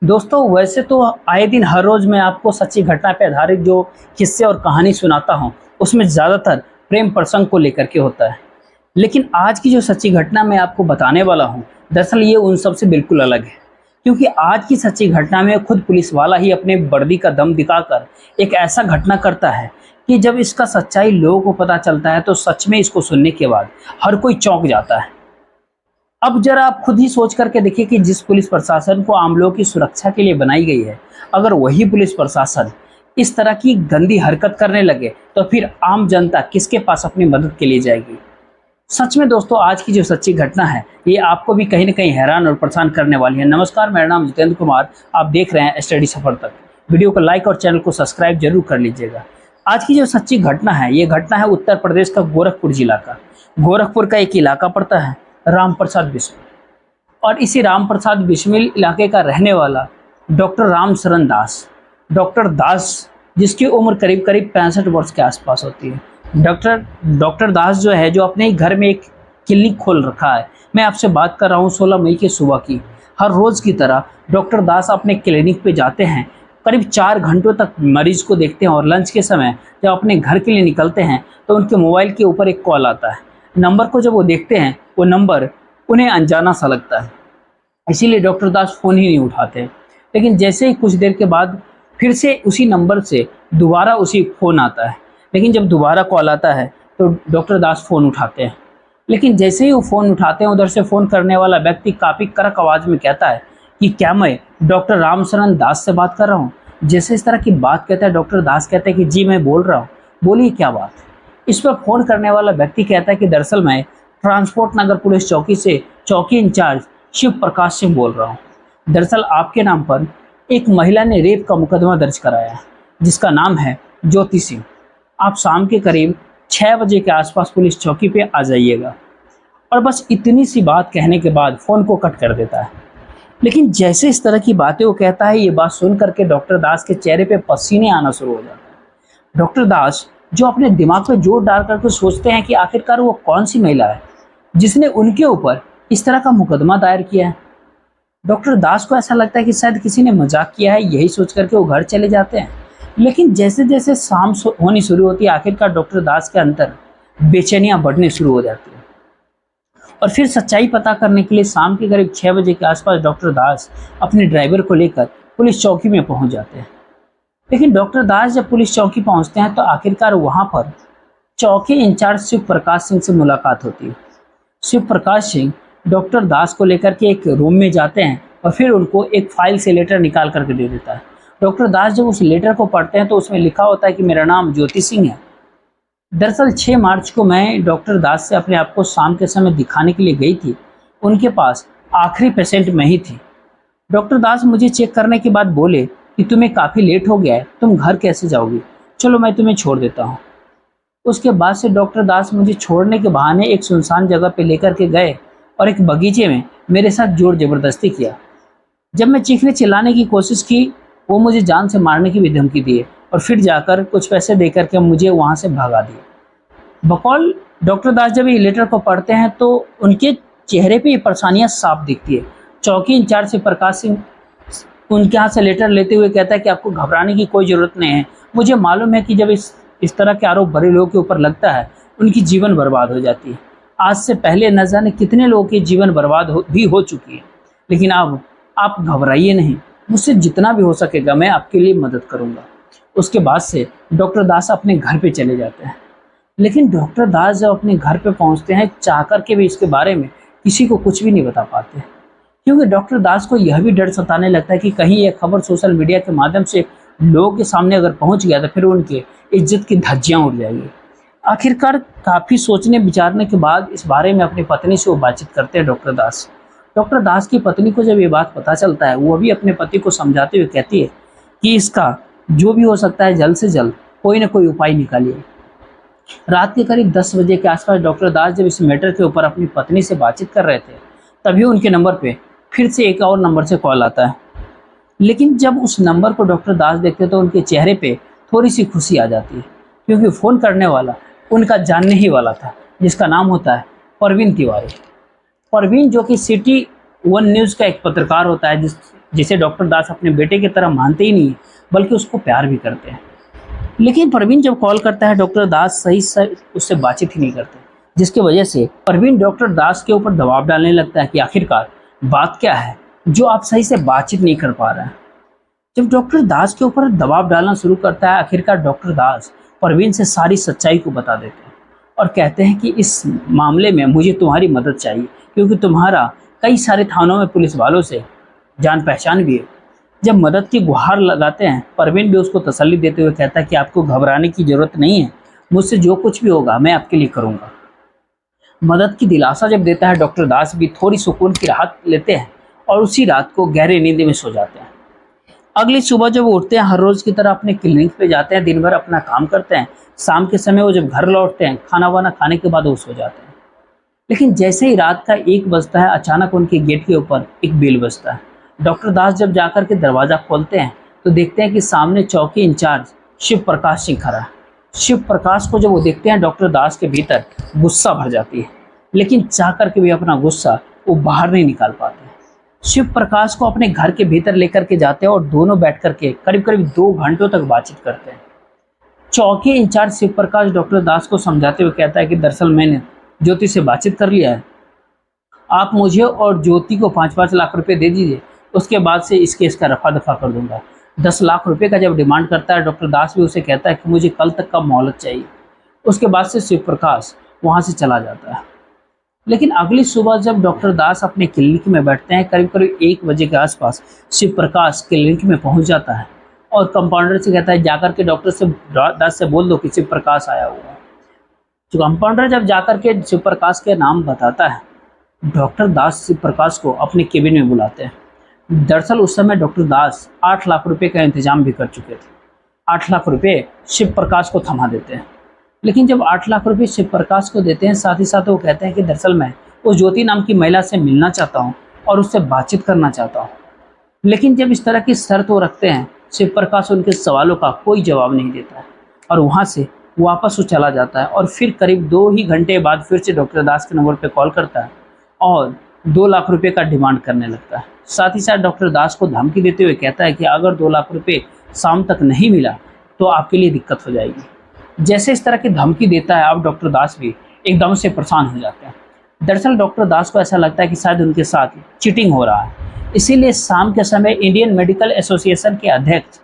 दोस्तों वैसे तो आए दिन हर रोज मैं आपको सच्ची घटना पे आधारित जो किस्से और कहानी सुनाता हूँ उसमें ज़्यादातर प्रेम प्रसंग को लेकर के होता है। लेकिन आज की जो सच्ची घटना मैं आपको बताने वाला हूँ, दरअसल ये उन सब से बिल्कुल अलग है। क्योंकि आज की सच्ची घटना में खुद पुलिस वाला ही अपने वर्दी का दम दिखाकर एक ऐसा घटना करता है कि जब इसका सच्चाई लोगों को पता चलता है तो सच में इसको सुनने के बाद हर कोई चौंक जाता है। अब जरा आप खुद ही सोच करके देखिए कि जिस पुलिस प्रशासन को आम लोगों की सुरक्षा के लिए बनाई गई है, अगर वही पुलिस प्रशासन इस तरह की गंदी हरकत करने लगे तो फिर आम जनता किसके पास अपनी मदद के लिए जाएगी। सच में दोस्तों आज की जो सच्ची घटना है ये आपको भी कहीं ना कहीं हैरान और परेशान करने वाली है। नमस्कार, मेरा नाम जितेंद्र कुमार, आप देख रहे हैं स्टडी सफर तक। वीडियो को लाइक और चैनल को सब्सक्राइब जरूर कर लीजिएगा। आज की जो सच्ची घटना है ये घटना है उत्तर प्रदेश का गोरखपुर जिला का। गोरखपुर का एक इलाका पड़ता है राम प्रसाद बिस्मिल, और इसी राम प्रसाद बिस्मिल इलाके का रहने वाला डॉक्टर राम शरण दास, डॉक्टर दास जिसकी उम्र करीब करीब 65 वर्ष के आसपास होती है। डॉक्टर डॉक्टर दास जो है जो अपने ही घर में एक क्लिनिक खोल रखा है। मैं आपसे बात कर रहा हूँ 16 मई की सुबह की। हर रोज़ की तरह डॉक्टर दास अपने क्लिनिक पे जाते हैं, करीब 4 घंटों तक मरीज को देखते हैं और लंच के समय जब अपने घर के लिए निकलते हैं तो उनके मोबाइल के ऊपर एक कॉल आता है। नंबर को जब वो देखते हैं वो नंबर उन्हें अनजाना सा लगता है, इसीलिए डॉक्टर दास फ़ोन ही नहीं उठाते। लेकिन जैसे ही कुछ देर के बाद फिर से उसी नंबर से दोबारा उसी फ़ोन आता है, लेकिन जब दोबारा कॉल आता है तो डॉक्टर दास फ़ोन उठाते हैं। लेकिन जैसे ही वो फ़ोन उठाते हैं उधर से फ़ोन करने वाला व्यक्ति काफ़ी कड़क आवाज़ में कहता है कि क्या मैं डॉक्टर रामशरण दास से बात कर रहा हूँ। जैसे इस तरह की बात कहता है डॉक्टर दास कहते हैं कि जी मैं बोल रहा हूँ, बोलिए क्या बात है। इस पर फ़ोन करने वाला व्यक्ति कहता है कि दरअसल मैं ट्रांसपोर्ट नगर पुलिस चौकी से चौकी इंचार्ज शिव प्रकाश सिंह बोल रहा हूँ। दरअसल आपके नाम पर एक महिला ने रेप का मुकदमा दर्ज कराया है जिसका नाम है ज्योति सिंह। आप शाम के करीब 6 बजे के आसपास पुलिस चौकी पे आ जाइएगा। और बस इतनी सी बात कहने के बाद फ़ोन को कट कर देता है। लेकिन जैसे इस तरह की बातें वो कहता है, ये बात सुन करके डॉक्टर दास के चेहरे पे पसीने आना शुरू हो जाता है। डॉक्टर दास जो अपने दिमाग पे जोर डाल करके सोचते हैं कि आखिरकार वो कौन सी महिला है जिसने उनके ऊपर इस तरह का मुकदमा दायर किया है। डॉक्टर दास को ऐसा लगता है कि शायद किसी ने मजाक किया है, यही सोच करके वो घर चले जाते हैं। लेकिन जैसे जैसे शाम होनी शुरू होती है आखिरकार डॉक्टर दास के अंदर बेचैनियां बढ़ने शुरू हो जाती है। और फिर सच्चाई पता करने के लिए शाम के करीब 6 बजे के आसपास डॉक्टर दास अपने ड्राइवर को लेकर पुलिस चौकी में पहुंच जाते हैं। लेकिन डॉक्टर दास जब पुलिस चौकी पहुंचते हैं तो आखिरकार वहां पर चौकी इंचार्ज शिव प्रकाश सिंह से मुलाकात होती है। शिव प्रकाश सिंह डॉक्टर दास को लेकर के एक रूम में जाते हैं और फिर उनको एक फाइल से लेटर निकाल करके दे देता है। डॉक्टर दास जब उस लेटर को पढ़ते हैं तो उसमें लिखा होता है कि मेरा नाम ज्योति सिंह है। दरअसल 6 मार्च को मैं डॉक्टर दास से अपने आप को शाम के समय दिखाने के लिए गई थी। उनके पास आखिरी पेशेंट मैं ही थी। डॉक्टर दास मुझे चेक करने के बाद बोले कि तुम्हें काफ़ी लेट हो गया है, तुम घर कैसे जाओगी, चलो मैं तुम्हें छोड़ देता हूँ। उसके बाद से डॉक्टर दास मुझे छोड़ने के बहाने एक सुनसान जगह पे लेकर के गए और एक बगीचे में मेरे साथ जोर ज़बरदस्ती किया। जब मैं चीखने चिल्लाने की कोशिश की वो मुझे जान से मारने की भी धमकी दिए और फिर जाकर कुछ पैसे देकर के मुझे वहाँ से भगा दिए। बकौल डॉक्टर दास जब ये लेटर को पढ़ते हैं तो उनके चेहरे पे ये परेशानियाँ साफ दिखती है। चौकी इंचार्ज से प्रकाश सिंह उनके यहाँ से लेटर लेते हुए कहता है कि आपको घबराने की कोई ज़रूरत नहीं है। मुझे मालूम है कि जब इस तरह के आरोप बड़े लोगों के ऊपर लगता है उनकी जीवन बर्बाद हो जाती है। आज से पहले न जाने कितने लोगों की जीवन बर्बाद भी हो चुकी है। लेकिन अब आप घबराइए नहीं, मुझसे जितना भी हो सकेगा मैं आपके लिए मदद करूंगा। उसके बाद से डॉक्टर दास अपने घर पे चले जाते हैं। लेकिन डॉक्टर दास जब अपने घर पे पहुंचते हैं चाह कर के भी इसके बारे में किसी को कुछ भी नहीं बता पाते, क्योंकि डॉक्टर दास को यह भी डर सताने लगता है कि कहीं यह खबर सोशल मीडिया के माध्यम से लोगों के सामने अगर पहुंच गया तो फिर उनके इज्जत की धज्जियां उड़ जाएगी। आखिरकार काफ़ी सोचने विचारने के बाद इस बारे में अपनी पत्नी से वो बातचीत करते हैं डॉक्टर दास। डॉक्टर दास की पत्नी को जब ये बात पता चलता है वो भी अपने पति को समझाते हुए कहती है कि इसका जो भी हो सकता है जल्द से जल्द कोई ना कोई उपाय निकालिए। रात के करीब 10 बजे के आसपास डॉक्टर दास जब इस मैटर के ऊपर अपनी पत्नी से बातचीत कर रहे थे तभी उनके नंबर पे फिर से एक और नंबर से कॉल आता है। लेकिन जब उस नंबर को डॉक्टर दास देखते तो उनके चेहरे पे थोड़ी सी खुशी आ जाती है, क्योंकि फ़ोन करने वाला उनका जानने ही वाला था जिसका नाम होता है परवीन तिवारी। परवीन जो कि सिटी 1 न्यूज़ का एक पत्रकार होता है जिसे डॉक्टर दास अपने बेटे की तरह मानते ही नहीं बल्कि उसको प्यार भी करते हैं। लेकिन परवीन जब कॉल करता है डॉक्टर दास सही से उससे बातचीत ही नहीं करते, जिसकी वजह से परवीन डॉक्टर दास के ऊपर दबाव डालने लगता है कि आखिरकार बात क्या है जो आप सही से बातचीत नहीं कर पा रहे हैं। जब डॉक्टर दास के ऊपर दबाव डालना शुरू करता है, आखिरकार डॉक्टर दास परवीन से सारी सच्चाई को बता देते हैं और कहते हैं कि इस मामले में मुझे तुम्हारी मदद चाहिए, क्योंकि तुम्हारा कई सारे थानों में पुलिस वालों से जान पहचान भी है। जब मदद की गुहार लगाते हैं, परवीन भी उसको तसल्ली देते हुए कहता है कि आपको घबराने की जरूरत नहीं है, मुझसे जो कुछ भी होगा मैं आपके लिए करूंगा। मदद की दिलासा जब देता है, डॉक्टर दास भी थोड़ी सुकून की राहत लेते हैं और उसी रात को गहरी नींद में सो जाते हैं। अगली सुबह जब वो उठते हैं, हर रोज की तरह अपने क्लिनिक पे जाते हैं, दिन भर अपना काम करते हैं। शाम के समय वो जब घर लौटते हैं, खाना वाना खाने के बाद वो सो जाते हैं। लेकिन जैसे ही रात का 1 बजता है, अचानक उनके गेट के ऊपर एक बेल बजता है। डॉक्टर दास जब जाकर के दरवाजा खोलते हैं तो देखते हैं कि सामने चौकी इंचार्ज शिव प्रकाश सिंह खड़ा है। शिव प्रकाश को जब वो देखते हैं, डॉक्टर दास के भीतर गुस्सा भर जाती है, लेकिन चाह करके भी अपना गुस्सा वो बाहर नहीं निकाल पाते। शिव प्रकाश को अपने घर के भीतर लेकर के जाते हैं और दोनों बैठ करके करीब करीब 2 घंटों तक बातचीत करते हैं। चौकी इंचार्ज शिव प्रकाश डॉक्टर दास को समझाते हुए कहता है कि दरअसल मैंने ज्योति से बातचीत कर लिया है, आप मुझे और ज्योति को 5-5 लाख रुपए दे दीजिए, उसके बाद से इस केस का रफा दफा कर दूंगा। 10 लाख रुपए का जब डिमांड करता है, डॉक्टर दास भी उसे कहता है कि मुझे कल तक का मोहलत चाहिए। उसके बाद से शिव प्रकाश वहाँ से चला जाता है। लेकिन अगली सुबह जब डॉक्टर दास अपने क्लिनिक में बैठते हैं, करीब करीब 1 बजे के आसपास शिव प्रकाश क्लिनिक में पहुंच जाता है और कंपाउंडर से कहता है जाकर के डॉक्टर से दास से बोल दो कि शिव प्रकाश आया हुआ है। जो कंपाउंडर जब जाकर के शिव प्रकाश के नाम बताता है, डॉक्टर दास शिव प्रकाश को अपने केबिन में बुलाते हैं। दरअसल उस समय डॉक्टर दास 8 लाख रुपए का इंतजाम भी कर चुके थे। 8 लाख रुपए शिव प्रकाश को थमा देते हैं। लेकिन जब 8 लाख रुपए शिव प्रकाश को देते हैं, साथ ही साथ वो कहते हैं कि दरअसल मैं उस ज्योति नाम की महिला से मिलना चाहता हूँ और उससे बातचीत करना चाहता हूँ। लेकिन जब इस तरह की शर्त वो रखते हैं, शिव प्रकाश उनके सवालों का कोई जवाब नहीं देता है और वहाँ से वापस वो चला जाता है। और फिर करीब 2 ही घंटे बाद फिर से डॉक्टर दास के नंबर पर कॉल करता है और 2 लाख रुपए का डिमांड करने लगता है। साथ ही साथ डॉक्टर दास को धमकी देते हुए कहता है कि अगर 2 लाख रुपए शाम तक नहीं मिला तो आपके लिए दिक्कत हो जाएगी। जैसे इस तरह की धमकी देता है, अब डॉक्टर दास भी एकदम से परेशान हो जाते हैं। दरअसल डॉक्टर दास को ऐसा लगता है कि शायद उनके साथ चीटिंग हो रहा है, इसीलिए शाम के समय इंडियन मेडिकल एसोसिएशन के अध्यक्ष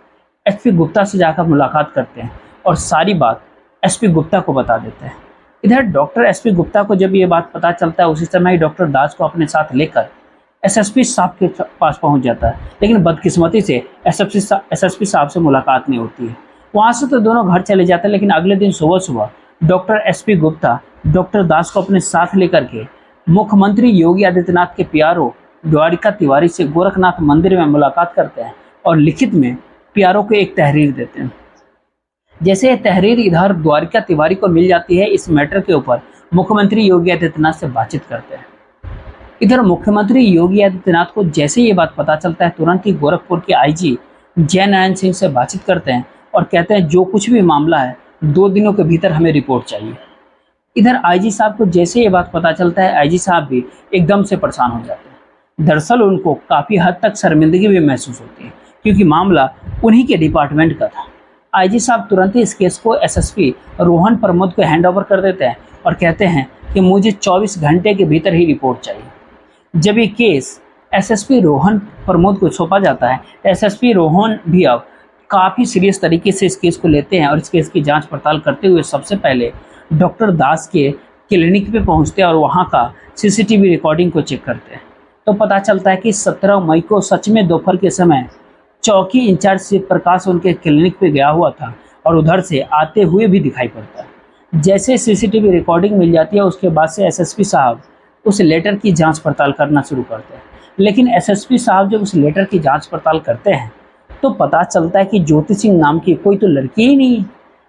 एसपी गुप्ता से जाकर मुलाकात करते हैं और सारी बात एसपी गुप्ता को बता देते हैं। इधर डॉक्टर एसपी गुप्ता को जब ये बात पता चलता है, उसी समय ही डॉक्टर दास को अपने साथ लेकर एसएसपी साहब के पास पहुंच जाता है। लेकिन बदकिस्मती से एसएसपी साहब से मुलाकात नहीं होती है। वहाँ से तो दोनों घर चले जाते हैं। लेकिन अगले दिन सुबह सुबह डॉक्टर एसपी गुप्ता डॉक्टर दास को अपने साथ लेकर के मुख्यमंत्री योगी आदित्यनाथ के पीआरओ द्वारिका तिवारी से गोरखनाथ मंदिर में मुलाकात करते हैं और लिखित में पीआरओ को एक तहरीर देते हैं। जैसे ये तहरीर इधर द्वारिका तिवारी को मिल जाती है, इस मैटर के ऊपर मुख्यमंत्री योगी आदित्यनाथ से बातचीत करते हैं। इधर मुख्यमंत्री योगी आदित्यनाथ को जैसे ये बात पता चलता है, तुरंत ही गोरखपुर के आईजी जय नारायण सिंह से बातचीत करते हैं और कहते हैं जो कुछ भी मामला है 2 दिनों के भीतर हमें रिपोर्ट चाहिए। इधर आईजी साहब को जैसे ये बात पता चलता है, आईजी साहब भी एकदम से परेशान हो जाते हैं। दरअसल उनको काफ़ी हद तक शर्मिंदगी भी महसूस होती है, क्योंकि मामला उन्हीं के डिपार्टमेंट का था। आईजी साहब तुरंत ही इस केस को एसएसपी रोहन प्रमोद को हैंड ओवर कर देते हैं और कहते हैं कि मुझे 24 घंटे के भीतर ही रिपोर्ट चाहिए। जब ये केस एसएसपी रोहन प्रमोद को सौंपा जाता है, एसएसपी रोहन भी अब काफ़ी सीरियस तरीके से इस केस को लेते हैं और इस केस की जांच पड़ताल करते हुए सबसे पहले डॉक्टर दास के क्लिनिक पे पहुंचते हैं और वहां का सीसीटीवी रिकॉर्डिंग को चेक करते हैं। तो पता चलता है कि 17 मई को सच में दोपहर के समय चौकी इंचार्ज शिव प्रकाश उनके क्लिनिक पे गया हुआ था और उधर से आते हुए भी दिखाई पड़ता है। जैसे सीसीटीवी रिकॉर्डिंग मिल जाती है, उसके बाद से एसएसपी साहब उस लेटर की जांच पड़ताल करना शुरू करते हैं। लेकिन एसएसपी साहब जब उस लेटर की जांच पड़ताल करते हैं तो पता चलता है कि ज्योति सिंह नाम की कोई तो लड़की ही नहीं है।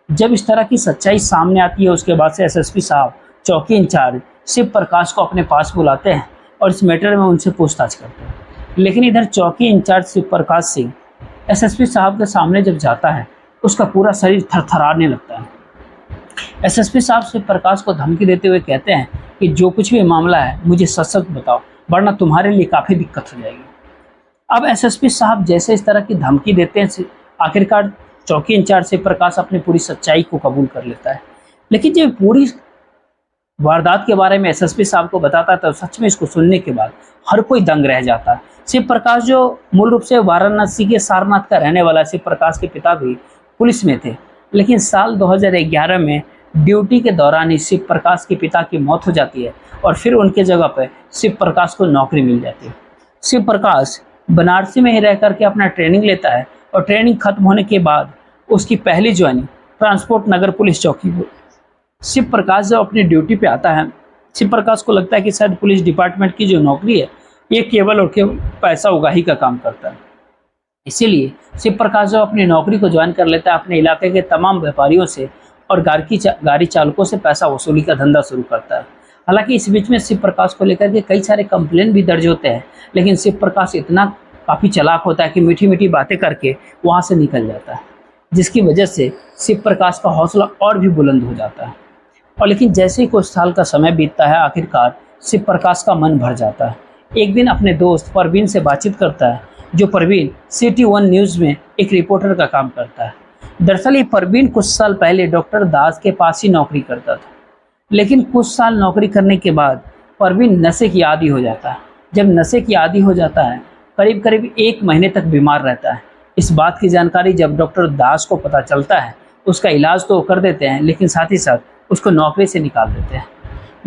जब इस तरह की सच्चाई सामने आती है, उसके बाद से एसएसपी साहब चौकी इंचार्ज शिव प्रकाश को अपने पास बुलाते हैं और इस मैटर में उनसे पूछताछ करते हैं। लेकिन इधर चौकी इंचार्ज शिव प्रकाश सिंह एसएसपी साहब के सामने जब जाता है, उसका पूरा शरीर थरथराने लगता है। एसएसपी साहब शिव प्रकाश को धमकी देते हुए कहते हैं कि जो कुछ भी मामला है मुझे सच सच बताओ, वरना तुम्हारे लिए काफ़ी दिक्कत हो जाएगी। अब एसएसपी साहब जैसे इस तरह की धमकी देते हैं, आखिरकार चौकी इंचार्ज शिव प्रकाश अपनी पूरी सच्चाई को कबूल कर लेता है। लेकिन जब पूरी वारदात के बारे में एसएसपी साहब को बताता है तो सच में इसको सुनने के बाद हर कोई दंग रह जाता है। शिव प्रकाश जो मूल रूप से वाराणसी के सारनाथ का रहने वाला, शिव प्रकाश के पिता भी पुलिस में थे, लेकिन साल 2011 में ड्यूटी के दौरान ही शिव प्रकाश के पिता की मौत हो जाती है और फिर उनके जगह पर शिव प्रकाश को नौकरी मिल जाती है। शिव प्रकाश बनारसी में ही रह करके अपना ट्रेनिंग लेता है और ट्रेनिंग खत्म होने के बाद उसकी पहली ज्वाइनिंग ट्रांसपोर्ट नगर पुलिस चौकी को। शिव प्रकाश जब अपनी ड्यूटी पे आता है, शिव प्रकाश को लगता है कि शायद पुलिस डिपार्टमेंट की जो नौकरी है ये केवल और केवल पैसा उगाही का काम करता है। इसीलिए शिव प्रकाश जब अपनी नौकरी को ज्वाइन कर लेता है, अपने इलाके के तमाम व्यापारियों से और गाड़ी चालकों से पैसा वसूली का धंधा शुरू करता है। हालांकि इस बीच में शिव प्रकाश को लेकर के कई सारे कंप्लेन भी दर्ज होते हैं, लेकिन शिव प्रकाश इतना काफ़ी चालाक होता है कि मीठी मीठी बातें करके वहाँ से निकल जाता है, जिसकी वजह से शिव प्रकाश का हौसला और भी बुलंद हो जाता है। और लेकिन जैसे ही कुछ साल का समय बीतता है, आखिरकार शिव प्रकाश का मन भर जाता है। एक दिन अपने दोस्त परवीन से बातचीत करता है, जो परवीन सिटी 1 न्यूज़ में एक रिपोर्टर का काम करता है। दरअसल ये परवीन कुछ साल पहले डॉक्टर दास के पास ही नौकरी करता था, लेकिन कुछ साल नौकरी करने के बाद परवीन नशे की आदी हो जाता है। जब नशे की आदी हो जाता है, करीब करीब 1 महीने तक बीमार रहता है। इस बात की जानकारी जब डॉक्टर दास को पता चलता है, उसका इलाज तो कर देते हैं, लेकिन साथ ही साथ उसको नौकरी से निकाल देते हैं।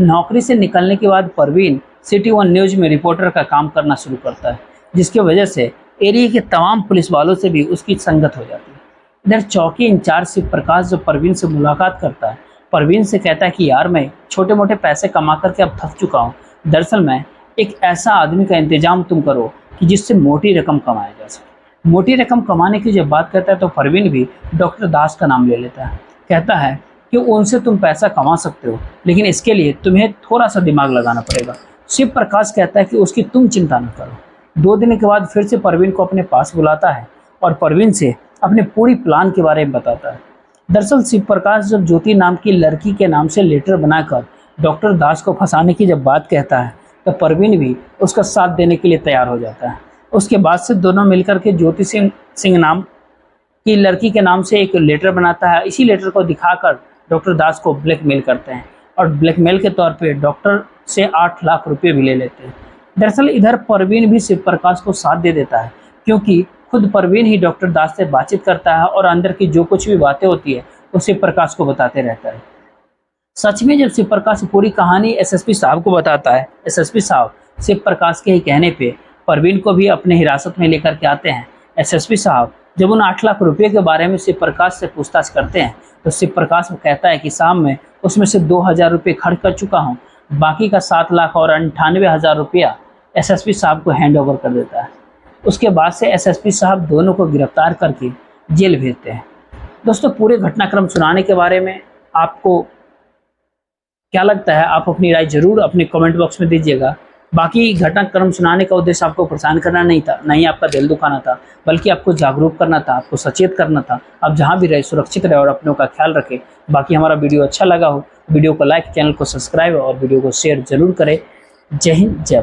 नौकरी से निकलने के बाद परवीन सिटी 1 न्यूज़ में रिपोर्टर का काम करना शुरू करता है, जिसकी वजह से एरिया के तमाम पुलिस वालों से भी उसकी संगत हो जाती है। इधर चौकी इंचार्ज शिव प्रकाश जब परवीन से मुलाकात करता है, परवीन से कहता है कि यार मैं छोटे मोटे पैसे कमा करके अब थक चुका हूँ, दरअसल मैं एक ऐसा आदमी का इंतजाम तुम करो कि जिससे मोटी रकम कमाया जा सके। मोटी रकम कमाने की जब बात करता है तो परवीन भी डॉक्टर दास का नाम ले लेता है। कहता है कि उनसे तुम पैसा कमा सकते हो, लेकिन इसके लिए तुम्हें थोड़ा सा दिमाग लगाना पड़ेगा। शिव प्रकाश कहता है कि उसकी तुम चिंता न करो। 2 दिन के बाद फिर से परवीन को अपने पास बुलाता है और परवीन से अपने पूरी प्लान के बारे में बताता है। दरअसल शिव प्रकाश जब ज्योति नाम की लड़की के नाम से लेटर बनाकर डॉक्टर दास को फंसाने की जब बात कहता है, तो परवीन भी उसका साथ देने के लिए तैयार हो जाता है। उसके बाद से दोनों मिलकर के ज्योति सिंह नाम की लड़की के नाम से एक लेटर बनाता है। इसी लेटर को दिखाकर डॉक्टर दास को ब्लैकमेल करते हैं और ब्लैकमेल के तौर पे डॉक्टर से 8 लाख रुपए भी ले लेते हैं। दरअसल इधर परवीन भी शिव प्रकाश को साथ दे देता है, क्योंकि खुद परवीन ही डॉक्टर दास से बातचीत करता है और अंदर की जो कुछ भी बातें होती है वो शिव प्रकाश को बताते रहता है। सच में जब शिव प्रकाश पूरी कहानी एसएसपी साहब को बताता है, एसएसपी साहब शिव प्रकाश के ही कहने पे परवीन को भी अपने हिरासत में लेकर के आते हैं। एसएसपी साहब जब उन 8 लाख रुपये के बारे में शिव प्रकाश से पूछताछ करते हैं, तो शिव प्रकाश कहता है कि साहब मैं उसमें से 2000 रुपये खर्च कर चुका हूँ, बाकी का 7 लाख और 98,000 रुपया एसएसपी साहब को हैंड ओवर कर देता है। उसके बाद से एसएसपी साहब दोनों को गिरफ्तार करके जेल भेजते हैं। दोस्तों, पूरे घटनाक्रम सुनाने के बारे में आपको क्या लगता है, आप अपनी राय जरूर अपने कमेंट बॉक्स में दीजिएगा। बाकी घटनाक्रम सुनाने का उद्देश्य आपको परेशान करना नहीं था, नहीं आपका दिल दुखाना था, बल्कि आपको जागरूक करना था, आपको सचेत करना था। आप जहां भी रहे सुरक्षित रहे और अपनों का ख्याल रखें। बाकी हमारा वीडियो अच्छा लगा हो, वीडियो को लाइक, चैनल को सब्सक्राइब और वीडियो को शेयर जरूर करें। जय हिंद, जय भारत।